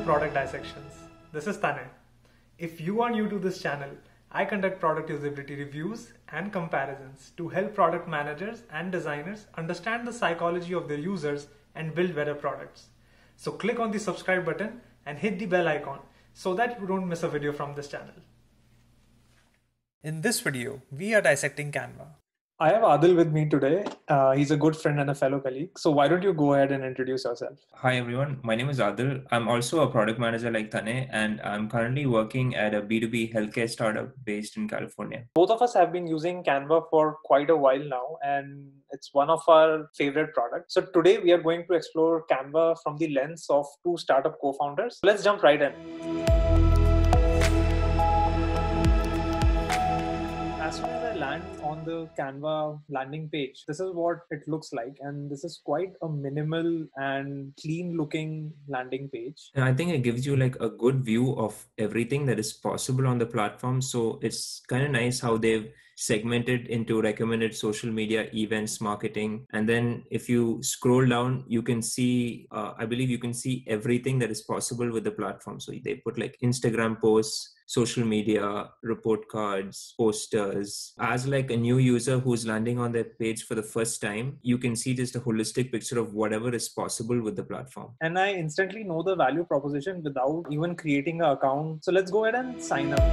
Product Dissections. This is Tanay. If you are new to this channel, I conduct product usability reviews and comparisons to help product managers and designers understand the psychology of their users and build better products. So click on the subscribe button and hit the bell icon so that you don't miss a video from this channel. In this video, we are dissecting Canva. I have Adil with me today. He's a good friend and a fellow colleague. So why don't you go ahead and introduce yourself? Hi everyone, my name is Adil. I'm also a product manager like Tanay, and I'm currently working at a B2B healthcare startup based in California. Both of us have been using Canva for quite a while now, and it's one of our favorite products. So today we are going to explore Canva from the lens of two startup co-founders. Let's jump right in. As soon as I land on the Canva landing page, this is what it looks like. And this is quite a minimal and clean looking landing page. And I think it gives you like a good view of everything that is possible on the platform. So it's kind of nice how they've segmented into recommended social media events, marketing. And then if you scroll down, you can see, I believe you can see everything that is possible with the platform. So they put like Instagram posts, social media, report cards, posters. As like a new user who's landing on their page for the first time, you can see just a holistic picture of whatever is possible with the platform. And I instantly know the value proposition without even creating an account. So let's go ahead and sign up.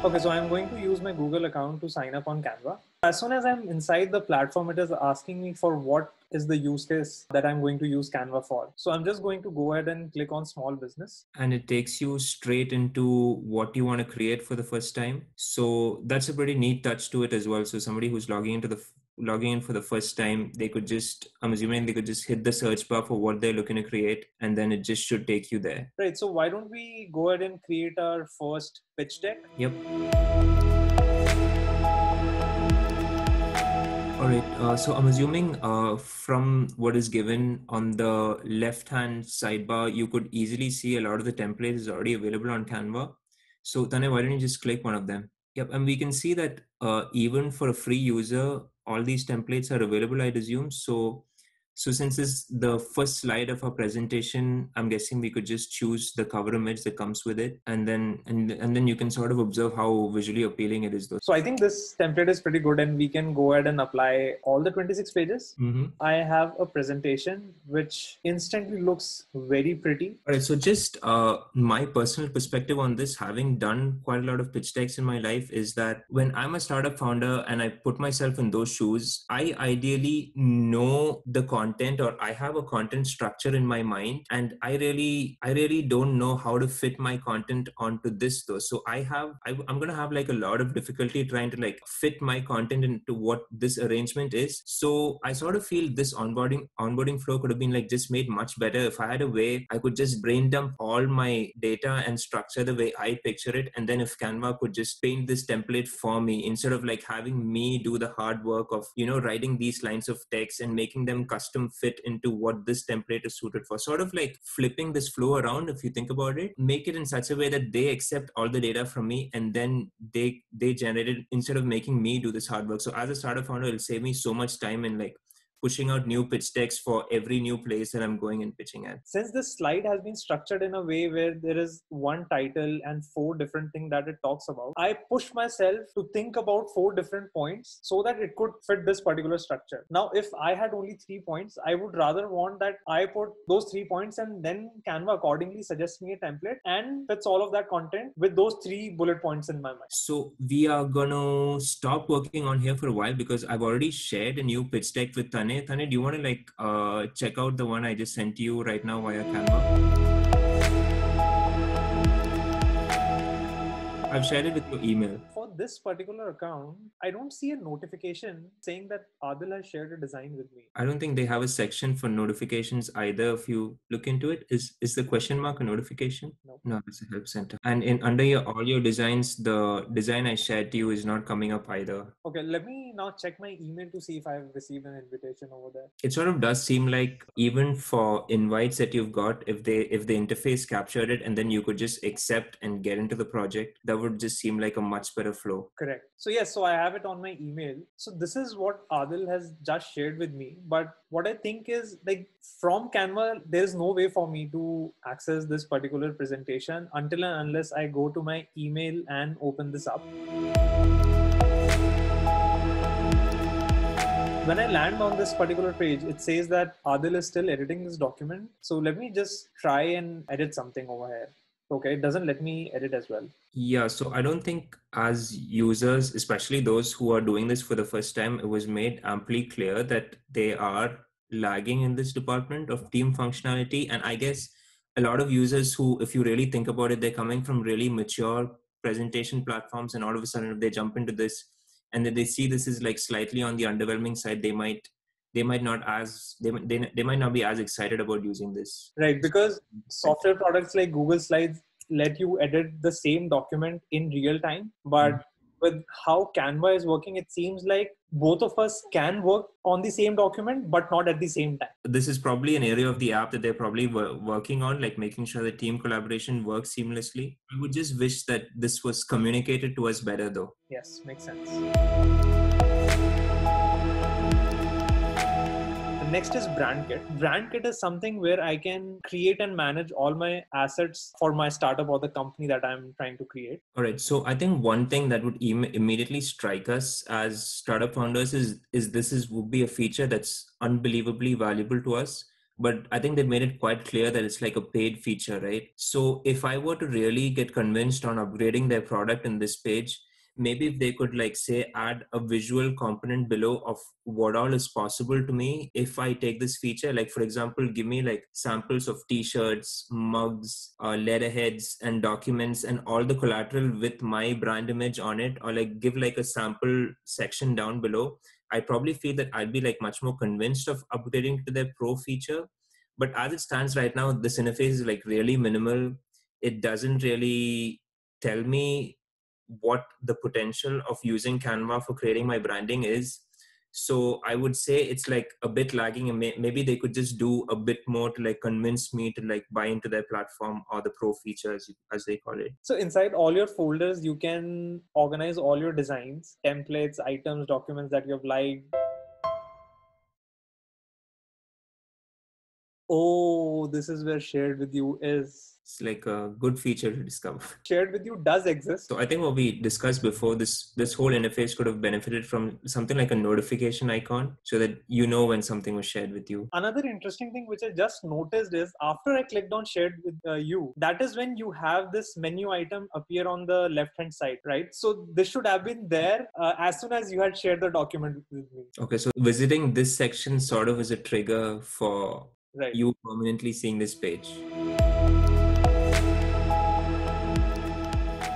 Okay, so I'm going to use my Google account to sign up on Canva. As soon as I'm inside the platform, it is asking me for what is the use case that I'm going to use Canva for. So I'm just going to go ahead and click on small business. And it takes you straight into what you want to create for the first time. So that's a pretty neat touch to it as well. So somebody who's logging in for the first time, I'm assuming they could just hit the search bar for what they're looking to create, and then it just should take you there. Right. So why don't we go ahead and create our first pitch deck? Yep. All right, so I'm assuming from what is given on the left-hand sidebar, you could easily see a lot of the templates is already available on Canva. So Tanay, why don't you just click one of them? Yep, and we can see that even for a free user, all these templates are available, I'd assume. So since this is the first slide of our presentation, I'm guessing we could just choose the cover image that comes with it, and then you can sort of observe how visually appealing it is though. So I think this template is pretty good, and we can go ahead and apply all the 26 pages. Mm-hmm. I have a presentation which instantly looks very pretty. All right, so just my personal perspective on this, having done quite a lot of pitch decks in my life, is that when I'm a startup founder and I put myself in those shoes, I ideally know the content, or I have a content structure in my mind, and I really don't know how to fit my content onto this though. So I'm going to have like a lot of difficulty trying to like fit my content into what this arrangement is. So I sort of feel this onboarding flow could have been like just made much better if I had a way I could just brain dump all my data and structure the way I picture it, and then if Canva could just paint this template for me instead of like having me do the hard work of, writing these lines of text and making them custom fit into what this template is suited for. Sort of like flipping this flow around, if you think about it, make it in such a way that they accept all the data from me, and then they generate it instead of making me do this hard work. So as a startup founder, it'll save me so much time in like pushing out new pitch decks for every new place that I'm going and pitching at. Since this slide has been structured in a way where there is one title and 4 different things that it talks about, I pushed myself to think about 4 different points so that it could fit this particular structure. Now, if I had only 3 points, I would rather want that I put those 3 points and then Canva accordingly suggests me a template and fits all of that content with those 3 bullet points in my mind. So we are gonna stop working on here for a while because I've already shared a new pitch deck with Tanay. Tanay, do you want to check out the one I just sent you right now via Canva? I've shared it with your email. For this particular account, I don't see a notification saying that Adil has shared a design with me. I don't think they have a section for notifications either. If you look into it, is the question mark a notification? No, it's a help center. And under all your designs, the design I shared to you is not coming up either. Okay, let me now check my email to see if I have received an invitation over there. It sort of does seem like even for invites that you've got, if the interface captured it and then you could just accept and get into the project, that would would just seem like a much better flow. Correct. So yes, so I have it on my email. So this is what Adil has just shared with me. But what I think is, like, from Canva, there is no way for me to access this particular presentation until and unless I go to my email and open this up. When I land on this particular page, it says that Adil is still editing this document. So let me just try and edit something over here. Okay, it doesn't let me edit as well. Yeah, so I don't think as users, especially those who are doing this for the first time, it was made amply clear that they are lagging in this department of team functionality. And I guess a lot of users who, if you really think about it, they're coming from really mature presentation platforms, and all of a sudden if they jump into this and then they see this is like slightly on the underwhelming side, they might not be as excited about using this. Right, because software products like Google Slides let you edit the same document in real time. But with how Canva is working, it seems like both of us can work on the same document, but not at the same time. This is probably an area of the app that they're probably working on, like making sure that team collaboration works seamlessly. I would just wish that this was communicated to us better though. Yes, makes sense. Next is BrandKit. BrandKit is something where I can create and manage all my assets for my startup or the company that I'm trying to create. All right. So I think one thing that would immediately strike us as startup founders would be a feature that's unbelievably valuable to us. But I think they've made it quite clear that it's like a paid feature, right? So if I were to really get convinced on upgrading their product in this page, maybe if they could, like, say, add a visual component below of what all is possible to me if I take this feature. Like, for example, give me like samples of t-shirts, mugs, letterheads and documents and all the collateral with my brand image on it, or like give like a sample section down below. I probably feel that I'd be like much more convinced of upgrading to their pro feature. But as it stands right now, this interface is like really minimal. It doesn't really tell me what the potential of using Canva for creating my branding is. So I would say it's like a bit lagging, and maybe they could just do a bit more to like convince me to like buy into their platform or the pro features as they call it. So inside all your folders, you can organize all your designs, templates, items, documents that you have liked. Oh, this is where shared with you is. It's like a good feature to discover. Shared with you does exist. So I think what we discussed before, this whole interface could have benefited from something like a notification icon so that you know when something was shared with you. Another interesting thing which I just noticed is after I clicked on shared with you, that is when you have this menu item appear on the left hand side, right? So this should have been there as soon as you had shared the document with me. Okay, so visiting this section sort of is a trigger for right. You permanently seeing this page.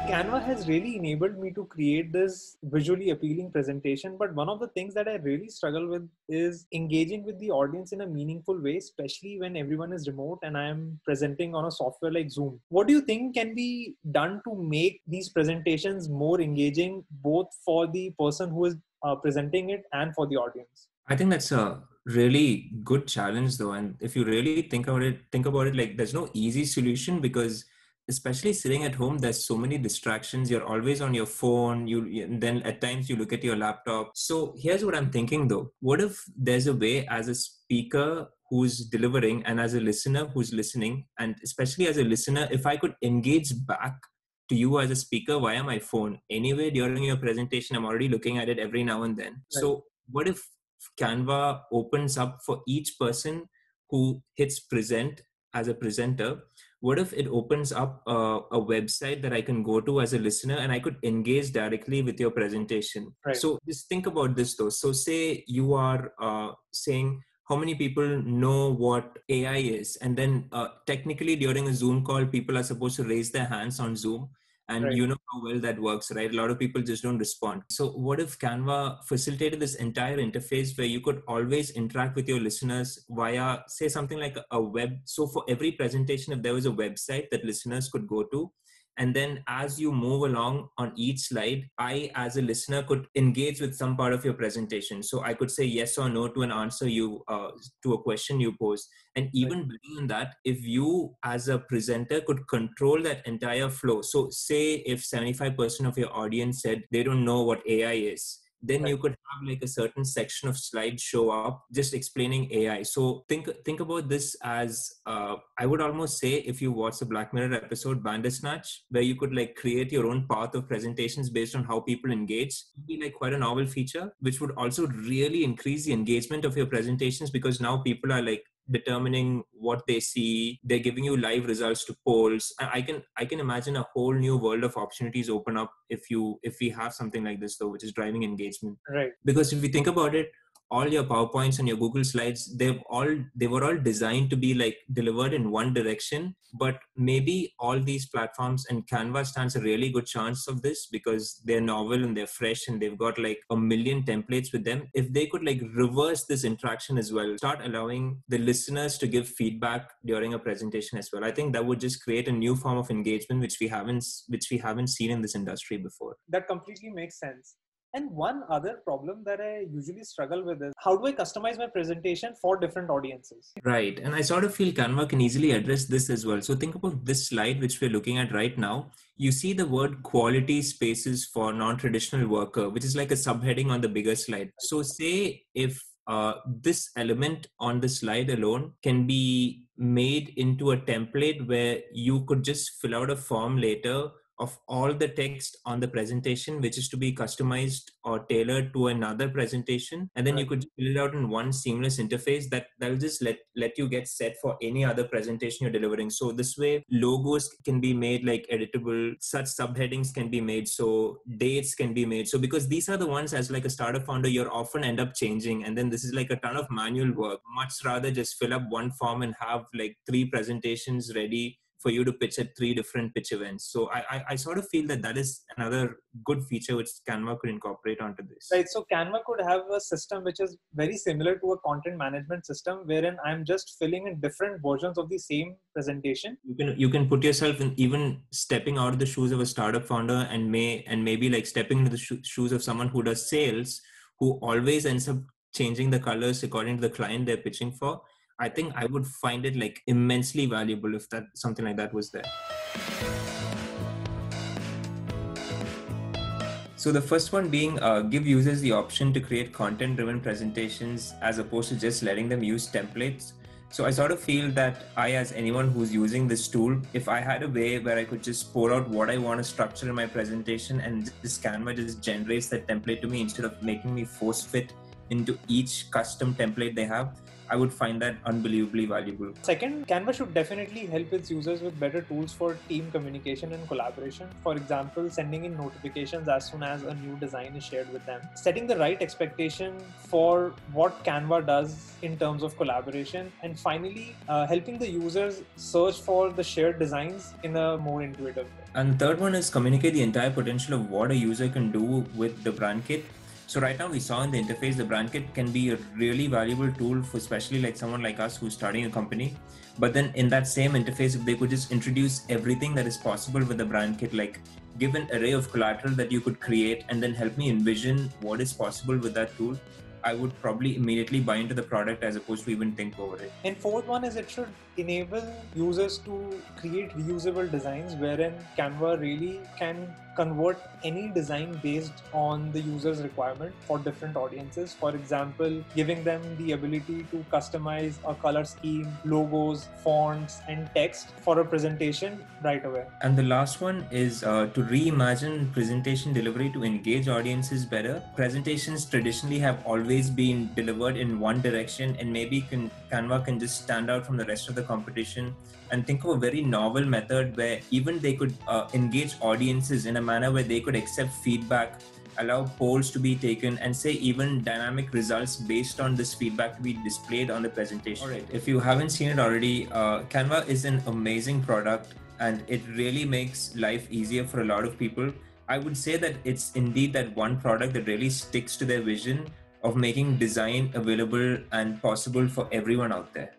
Canva has really enabled me to create this visually appealing presentation, but one of the things that I really struggle with is engaging with the audience in a meaningful way, especially when everyone is remote and I am presenting on a software like Zoom. What do you think can be done to make these presentations more engaging, both for the person who is presenting it and for the audience? I think that's a really good challenge though. And if you really think about it, like there's no easy solution, because especially sitting at home, there's so many distractions. You're always on your phone. Then at times you look at your laptop. So here's what I'm thinking though. What if there's a way, as a speaker who's delivering and as a listener who's listening, and especially as a listener, if I could engage back to you as a speaker via my phone anyway during your presentation? I'm already looking at it every now and then. Right. So what if Canva opens up for each person who hits present as a presenter? What if it opens up a website that I can go to as a listener and I could engage directly with your presentation? Right. So just think about this though. So say you are saying how many people know what AI is, and then technically during a Zoom call, people are supposed to raise their hands on Zoom. And right. You know how well that works, right? A lot of people just don't respond. So what if Canva facilitated this entire interface where you could always interact with your listeners via, say, something like a web. So for every presentation, if there was a website that listeners could go to, And then as you move along on each slide, I, as a listener, could engage with some part of your presentation. So I could say yes or no to an answer to a question you posed. And even beyond that, if you as a presenter could control that entire flow. So say if 75% of your audience said they don't know what AI is, then you could have like a certain section of slides show up just explaining AI. So think about this as I would almost say, if you watch the Black Mirror episode Bandersnatch, where you could like create your own path of presentations based on how people engage, it would be like quite a novel feature, which would also really increase the engagement of your presentations, because now people are like determining what they see. They're giving you live results to polls. I can imagine a whole new world of opportunities open up if we have something like this, though, which is driving engagement. Right. Because if you think about it, all your PowerPoints and your Google Slides, they were all designed to be like delivered in one direction. But maybe all these platforms, and Canva stands a really good chance of this because they're novel and they're fresh and they've got like a million templates with them. If they could like reverse this interaction as well, start allowing the listeners to give feedback during a presentation as well, I think that would just create a new form of engagement which we haven't seen in this industry before. That completely makes sense. And one other problem that I usually struggle with is, how do I customize my presentation for different audiences? Right. And I sort of feel Canva can easily address this as well. So think about this slide, which we're looking at right now. You see the word quality spaces for non-traditional worker, which is like a subheading on the bigger slide. So say if this element on the slide alone can be made into a template where you could just fill out a form later of all the text on the presentation, which is to be customized or tailored to another presentation. And then you could fill it out in one seamless interface that will just let you get set for any other presentation you're delivering. So this way, logos can be made like editable, such subheadings can be made, so dates can be made. So because these are the ones as like a startup founder, you're often end up changing. And then this is like a ton of manual work. Much rather just fill up one form and have like 3 presentations ready for you to pitch at 3 different pitch events. So I sort of feel that is another good feature which Canva could incorporate onto this. Right. So Canva could have a system which is very similar to a content management system, wherein I'm just filling in different versions of the same presentation. You can put yourself in, even stepping out of the shoes of a startup founder and maybe like stepping into the shoes of someone who does sales, who always ends up changing the colors according to the client they're pitching for. I think I would find it like immensely valuable if that something like that was there. So the first one being give users the option to create content-driven presentations as opposed to just letting them use templates. So I sort of feel that I, as anyone who's using this tool, if I had a way where I could just pour out what I want to structure in my presentation and this Canva just generates that template to me instead of making me force fit into each custom template they have, I would find that unbelievably valuable. Second, Canva should definitely help its users with better tools for team communication and collaboration. For example, sending in notifications as soon as a new design is shared with them. Setting the right expectation for what Canva does in terms of collaboration. And finally, helping the users search for the shared designs in a more intuitive way. And the third one is communicate the entire potential of what a user can do with the brand kit. So right now we saw in the interface, the brand kit can be a really valuable tool for especially like someone like us who's starting a company. But then in that same interface, if they could just introduce everything that is possible with the brand kit, like give an array of collateral that you could create and then help me envision what is possible with that tool, I would probably immediately buy into the product as opposed to even think over it. And fourth one is it should enable users to create reusable designs wherein Canva really can convert any design based on the user's requirement for different audiences. For example, giving them the ability to customize a color scheme, logos, fonts, and text for a presentation right away. And the last one is to reimagine presentation delivery to engage audiences better. Presentations traditionally have always been delivered in one direction, and maybe Canva can just stand out from the rest of the competition and think of a very novel method where even they could engage audiences in a manner where they could accept feedback, allow polls to be taken, and say even dynamic results based on this feedback to be displayed on the presentation. All right. If you haven't seen it already, Canva is an amazing product and it really makes life easier for a lot of people. I would say that it's indeed that one product that really sticks to their vision of making design available and possible for everyone out there.